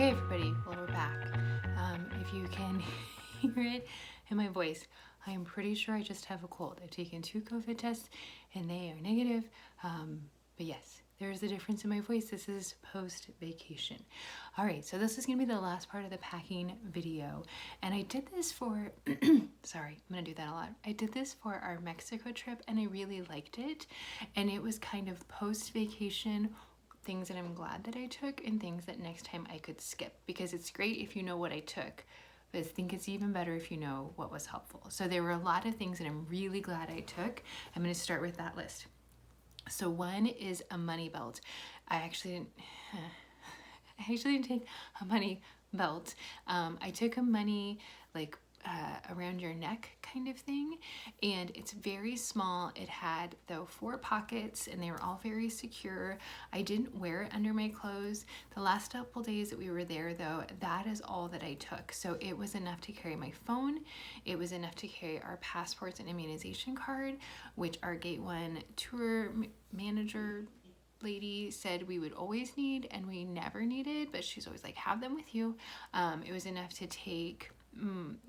Okay, everybody, well, we're back. If you can hear it in my voice, I am pretty sure I just have a cold. I've taken 2 COVID tests and they are negative. But yes, there's a difference in my voice. This is post-vacation. All right, so this is gonna be the last part of the packing video. And I did this for, sorry, I'm gonna do that a lot. I did this for our Mexico trip and I really liked it. And it was kind of post-vacation things that I'm glad that I took and things that next time I could skip, because it's great if you know what I took, but I think it's even better if you know what was helpful. So there were a lot of things that I'm really glad I took. I'm going to start with that list. So one is a money belt. I actually didn't take a money belt. I took a money like around your neck kind of thing, and it's very small. It had though 4 pockets and they were all very secure. I didn't wear it under my clothes. The last couple days that we were there though, that is all that I took. So it was enough to carry my phone. It was enough to carry our passports and immunization card, which our Gate 1 tour manager lady said we would always need and we never needed, but she's always like, have them with you. It was enough to take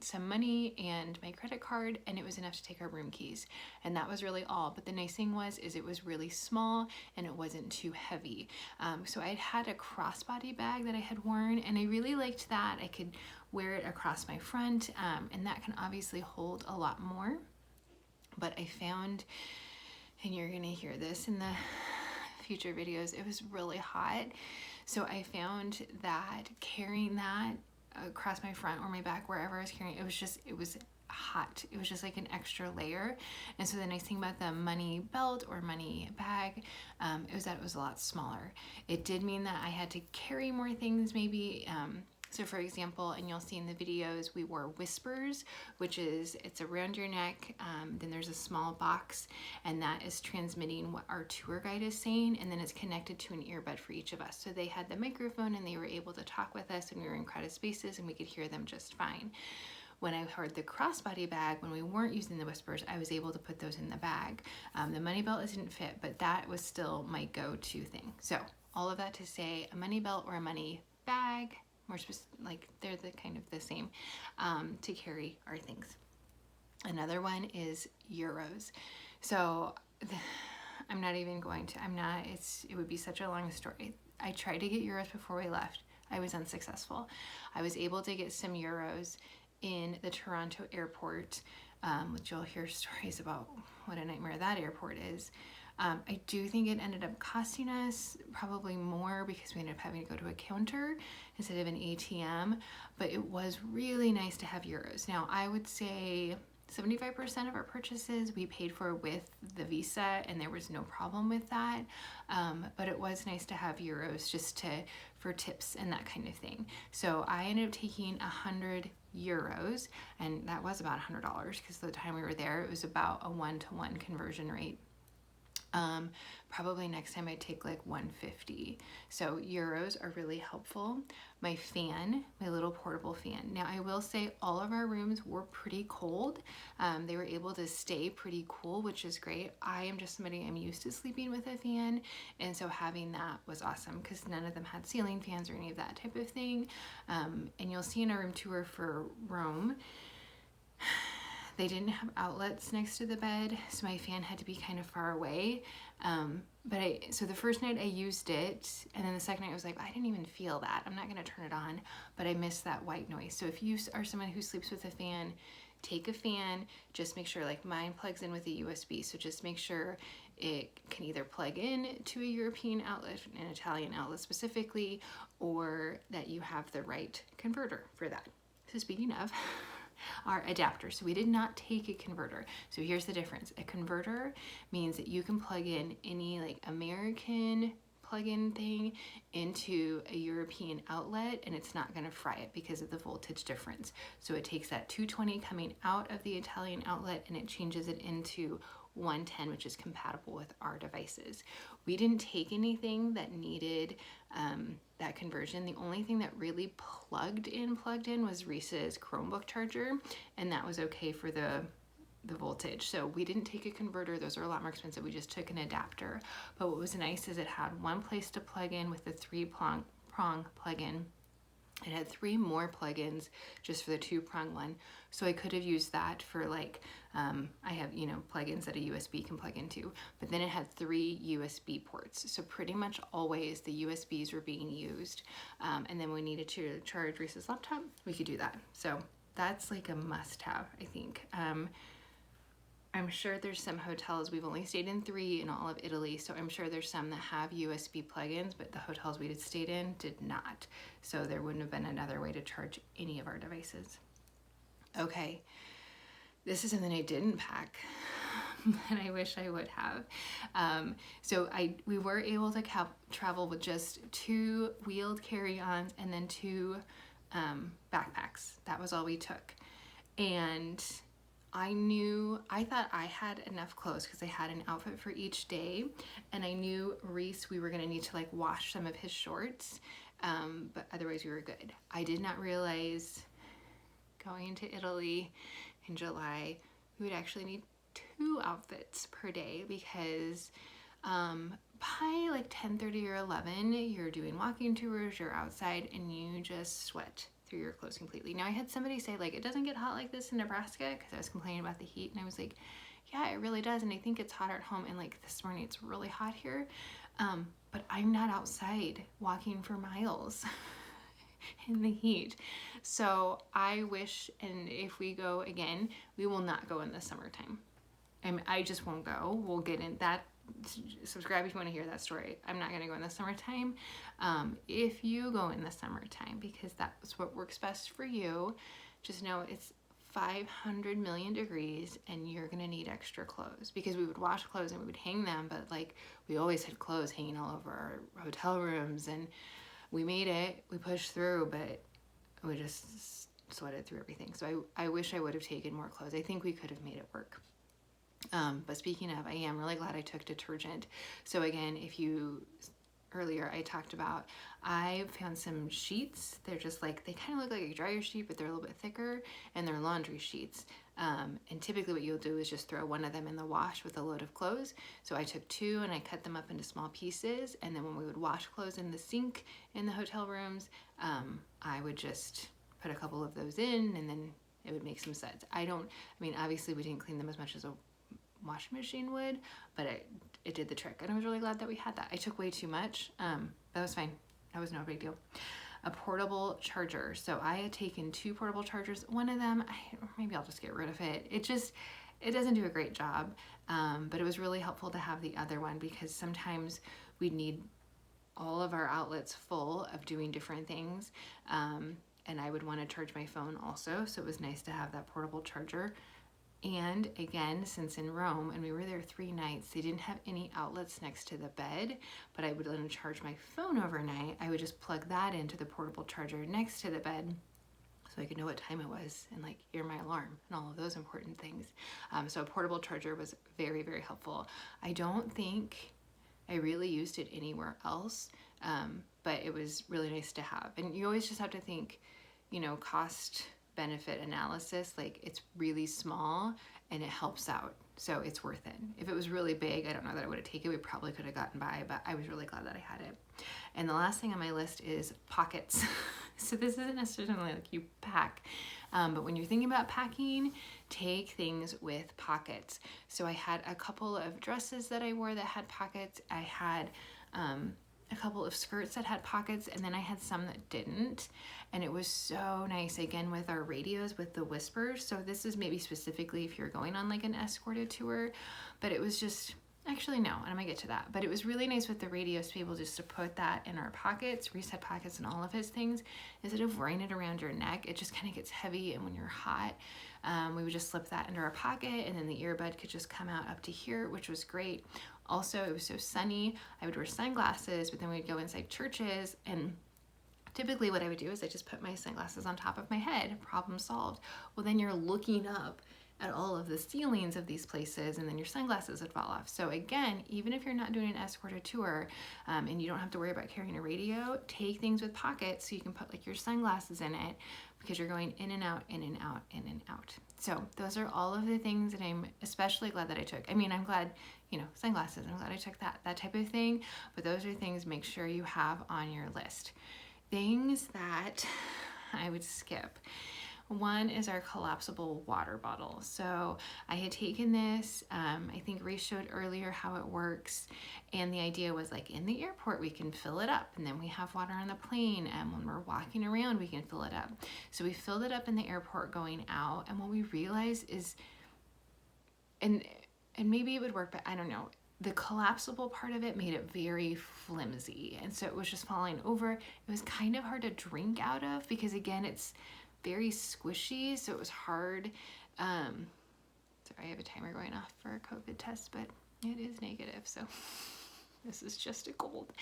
some money and my credit card, and it was enough to take our room keys, and that was really all. But the nice thing was it was really small and it wasn't too heavy. So I had a crossbody bag that I had worn and I really liked that. I could wear it across my front, and that can obviously hold a lot more. But I found, and you're gonna hear this in the future videos, it was really hot. So I found that carrying that across my front or my back, wherever I was carrying it, it was hot. It was just like an extra layer. And so the nice thing about the money belt or money bag was that it was a lot smaller. It did mean that I had to carry more things maybe. So for example, and you'll see in the videos, we wore whispers, which is, it's around your neck, then there's a small box, and that is transmitting what our tour guide is saying, and then it's connected to an earbud for each of us. So they had the microphone and they were able to talk with us, and we were in crowded spaces and we could hear them just fine. When I heard the crossbody bag, when we weren't using the whispers, I was able to put those in the bag. The money belt didn't fit, but that was still my go-to thing. So all of that to say, a money belt or a money bag, more like they're the kind of the same, to carry our things. Another one is euros. So I'm not even going to, it would be such a long story. I tried to get euros before we left. I was unsuccessful. I was able to get some euros in the Toronto airport, which you'll hear stories about what a nightmare that airport is. I do think it ended up costing us probably more because we ended up having to go to a counter instead of an ATM, but it was really nice to have euros. Now, I would say 75% of our purchases we paid for with the Visa, and there was no problem with that, but it was nice to have euros just for tips and that kind of thing. So I ended up taking 100 euros, and that was about $100 because the time we were there, it was about a 1-to-1 conversion rate. Probably next time I take like 150. So euros are really helpful. My fan, my little portable fan. Now I will say all of our rooms were pretty cold. They were able to stay pretty cool, which is great. I am just somebody, I'm used to sleeping with a fan, and so having that was awesome because none of them had ceiling fans or any of that type of thing. And you'll see in our room tour for Rome, they didn't have outlets next to the bed, so my fan had to be kind of far away. So the first night I used it, and then the second night I was like, I didn't even feel that. I'm not gonna turn it on, but I missed that white noise. So if you are someone who sleeps with a fan, take a fan, just make sure, like mine plugs in with a USB, so just make sure it can either plug in to a European outlet, an Italian outlet specifically, or that you have the right converter for that. So speaking of, our adapter. So we did not take a converter. So here's the difference. A converter means that you can plug in any like American plug-in thing into a European outlet, and it's not going to fry it because of the voltage difference. So it takes that 220 coming out of the Italian outlet and it changes it into 110, which is compatible with our devices. We didn't take anything that needed that conversion. The only thing that really plugged in was Reese's Chromebook charger, and that was okay for the voltage. So we didn't take a converter. Those are a lot more expensive. We just took an adapter. But what was nice is it had one place to plug in with the 3-prong plug-in, It had 3 more plugins just for the 2-prong one. So I could have used that for like, I have, plugins that a USB can plug into, but then it had 3 USB ports. So pretty much always the USBs were being used. And then we needed to charge Reese's laptop, we could do that. So that's like a must have, I think. I'm sure there's some hotels, we've only stayed in 3 in all of Italy, so I'm sure there's some that have USB plugins, but the hotels we had stayed in did not. So there wouldn't have been another way to charge any of our devices. Okay, this is something I didn't pack, and I wish I would have. So we were able to travel with just 2 wheeled carry-ons and then 2 backpacks. That was all we took. And I thought I had enough clothes because I had an outfit for each day, and I knew Reese, we were gonna need to like wash some of his shorts, but otherwise we were good. I did not realize going to Italy in July, we would actually need 2 outfits per day because by like 10:30 or 11, you're doing walking tours, you're outside, and you just sweat through your clothes completely. Now I had somebody say like, it doesn't get hot like this in Nebraska, because I was complaining about the heat, and I was like, yeah, it really does, and I think it's hotter at home, and like this morning it's really hot here, but I'm not outside walking for miles in the heat. So I wish, and if we go again, we will not go in the summertime. I just won't go. We'll get in that. Subscribe if you want to hear that story. I'm not going to go in the summertime. If you go in the summertime, because that's what works best for you, just know it's 500 million degrees and you're going to need extra clothes, because we would wash clothes and we would hang them, but like we always had clothes hanging all over our hotel rooms, and we made it, we pushed through, but we just sweated through everything. So I wish I would have taken more clothes. I think we could have made it work. But speaking of, I am really glad I took detergent. So again, earlier I talked about, I found some sheets. They're just like, they kind of look like a dryer sheet, but they're a little bit thicker, and they're laundry sheets. And typically what you'll do is just throw one of them in the wash with a load of clothes. So I took 2 and I cut them up into small pieces. And then when we would wash clothes in the sink in the hotel rooms, I would just put a couple of those in, and then it would make some suds. Obviously we didn't clean them as much as a washing machine would, but it did the trick, and I was really glad that we had that. I took way too much. That was fine. That was no big deal. A portable charger. So I had taken 2 portable chargers. One of them, maybe I'll just get rid of it. It doesn't do a great job, but it was really helpful to have the other one, because sometimes we'd need all of our outlets full of doing different things, and I would want to charge my phone also, so it was nice to have that portable charger. And again, since in Rome, and we were there 3 nights, they didn't have any outlets next to the bed, but I would let them charge my phone overnight. I would just plug that into the portable charger next to the bed, so I could know what time it was and like hear my alarm and all of those important things. So a portable charger was very, very helpful. I don't think I really used it anywhere else, but it was really nice to have. And you always just have to think, cost benefit analysis, like it's really small and it helps out, so it's worth it. If it was really big, I don't know that I would have taken it. We probably could have gotten by, but I was really glad that I had it. And the last thing on my list is pockets. So this isn't necessarily like you pack, but when you're thinking about packing, take things with pockets. So I had a couple of dresses that I wore that had pockets. I had a couple of skirts that had pockets, and then I had some that didn't, and it was so nice, again, with our radios with the whispers. So this is maybe specifically if you're going on like an escorted tour, but it was just, actually no, and I'm gonna get to that, but it was really nice with the radios to be able just to put that in our pockets. Reese had pockets in all of his things. Instead of wearing it around your neck, it just kind of gets heavy, and when you're hot, we would just slip that into our pocket, and then the earbud could just come out up to here, which was great. Also, it was so sunny, I would wear sunglasses, but then we'd go inside churches, and typically what I would do is I just put my sunglasses on top of my head, problem solved. Well, then you're looking up at all of the ceilings of these places, and then your sunglasses would fall off. So again, even if you're not doing an escorted tour, and you don't have to worry about carrying a radio, take things with pockets so you can put like your sunglasses in it, because you're going in and out, in and out, in and out. So those are all of the things that I'm especially glad that I took. I'm glad, sunglasses, I'm glad I took that type of thing, but those are things make sure you have on your list. things that I would skip. One is our collapsible water bottle. So I had taken this, I think Reese showed earlier how it works. And the idea was like in the airport, we can fill it up and then we have water on the plane. And when we're walking around, we can fill it up. So we filled it up in the airport going out. And what we realized is, and maybe it would work, but I don't know. The collapsible part of it made it very flimsy. And so it was just falling over. It was kind of hard to drink out of because again, it's very squishy, so it was hard. Sorry, I have a timer going off for a COVID test, but it is negative, so this is just a cold.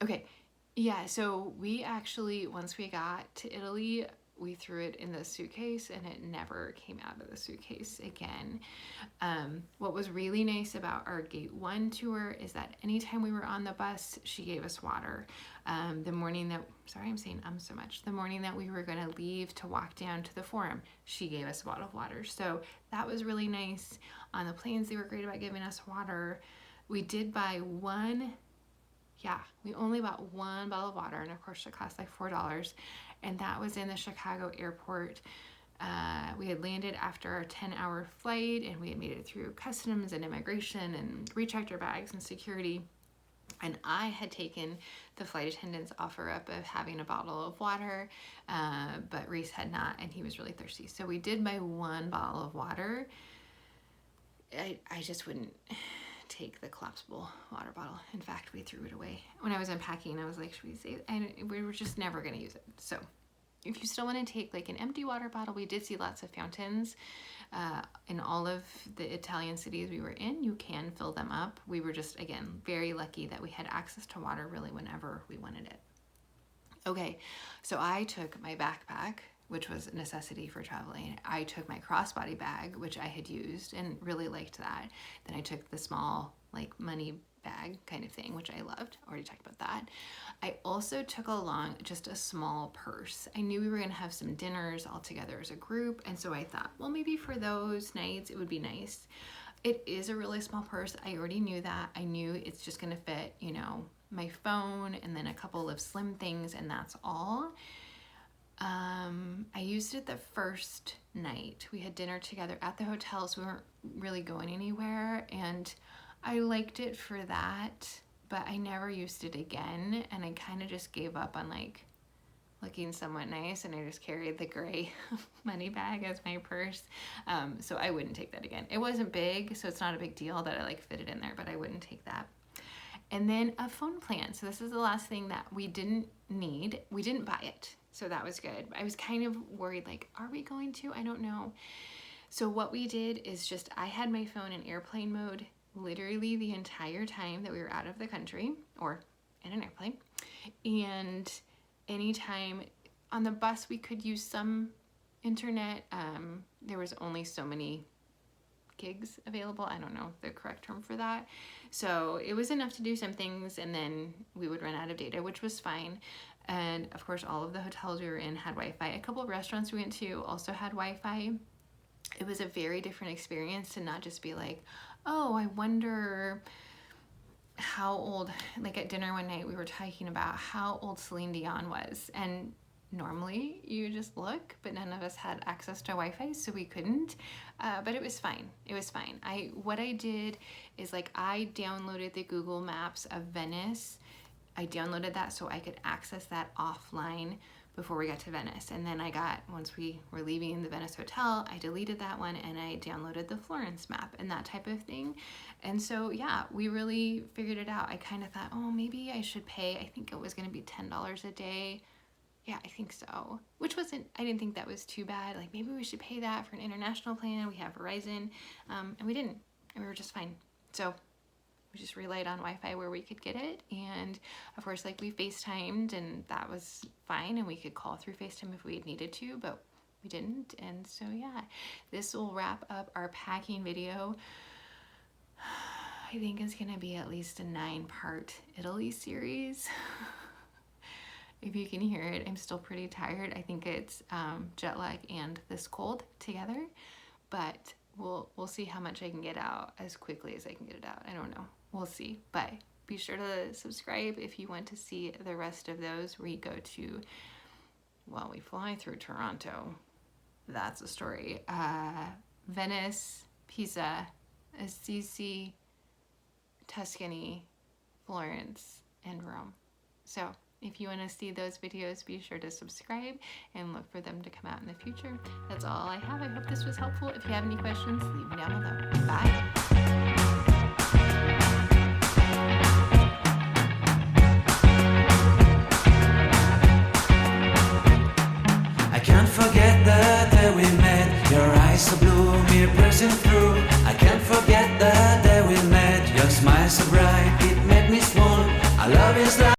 Okay, yeah, so we actually, once we got to Italy, we threw it in the suitcase and it never came out of the suitcase again. What was really nice about our Gate 1 tour is that anytime we were on the bus, she gave us water. The morning that, sorry, I'm saying so much. The morning that we were going to leave to walk down to the forum, she gave us a bottle of water. So that was really nice. On the planes, they were great about giving us water. We did buy we only bought one bottle of water, and of course it cost like $4, and that was in the Chicago airport. We had landed after our 10-hour flight, and we had made it through customs and immigration and rechecked our bags and security. And I had taken the flight attendant's offer up of having a bottle of water, but Reese had not, and he was really thirsty. So we did buy one bottle of water. I just wouldn't take the collapsible water bottle. In fact, we threw it away. When I was unpacking, I was like, should we save it? And we were just never going to use it. So if you still want to take like an empty water bottle, we did see lots of fountains in all of the Italian cities we were in. You can fill them up. We were just, again, very lucky that we had access to water really whenever we wanted it. Okay, so I took my backpack, which was a necessity for traveling. I took my crossbody bag, which I had used and really liked that. Then I took the small like money bag kind of thing, which I loved. Already talked about that. I also took along just a small purse. I knew we were going to have some dinners all together as a group, and so I thought, well, maybe for those nights it would be nice. It is a really small purse. I already knew that. I knew it's just going to fit, you know, my phone and then a couple of slim things, and that's all. I used it the first night. We had dinner together at the hotel, so we weren't really going anywhere, and I liked it for that, but I never used it again, and I kind of just gave up on like looking somewhat nice, and I just carried the gray money bag as my purse. So I wouldn't take that again. It wasn't big, so it's not a big deal that I like fit it in there, but I wouldn't take that. And then a phone plan. So this is the last thing that we didn't need. We didn't buy it, so that was good. I was kind of worried, like, are we going to? I don't know. So what we did is just, I had my phone in airplane mode literally the entire time that we were out of the country or in an airplane. And anytime on the bus, we could use some internet. There was only so many gigs available. I don't know the correct term for that. So it was enough to do some things, and then we would run out of data, which was fine. And of course, all of the hotels we were in had Wi-Fi. A couple of restaurants we went to also had Wi-Fi. It was a very different experience to not just be like, oh, I wonder how old, like at dinner one night, we were talking about how old Celine Dion was. And normally you just look, but none of us had access to Wi-Fi, so we couldn't. But it was fine. It was fine. What I did is like I downloaded the Google Maps of Venice. I downloaded that so I could access that offline before we got to Venice. And then once we were leaving the Venice hotel, I deleted that one and I downloaded the Florence map and that type of thing. And so, yeah, we really figured it out. I kind of thought, oh, maybe I should pay. I think it was going to be $10 a day. Yeah, I think so. I didn't think that was too bad. Like, maybe we should pay that for an international plan. We have Verizon. And we didn't. And we were just fine. So we just relied on Wi-Fi where we could get it. And of course, like we FaceTimed and that was fine. And we could call through FaceTime if we had needed to, but we didn't. And so, yeah, this will wrap up our packing video. I think it's going to be at least a 9-part Italy series. If you can hear it, I'm still pretty tired. I think it's jet lag and this cold together, but we'll see how much I can get out as quickly as I can get it out. I don't know. We'll see. But be sure to subscribe if you want to see the rest of those. We go to, well, we fly through Toronto. That's a story. Venice, Pisa, Assisi, Tuscany, Florence, and Rome. So if you want to see those videos, be sure to subscribe and look for them to come out in the future. That's all I have. I hope this was helpful. If you have any questions, leave them down below. Bye. I can't forget the day we met. Your eyes so blue, me pressing through. I can't forget the day we met. Your smile so bright, it made me swoon. Our love is like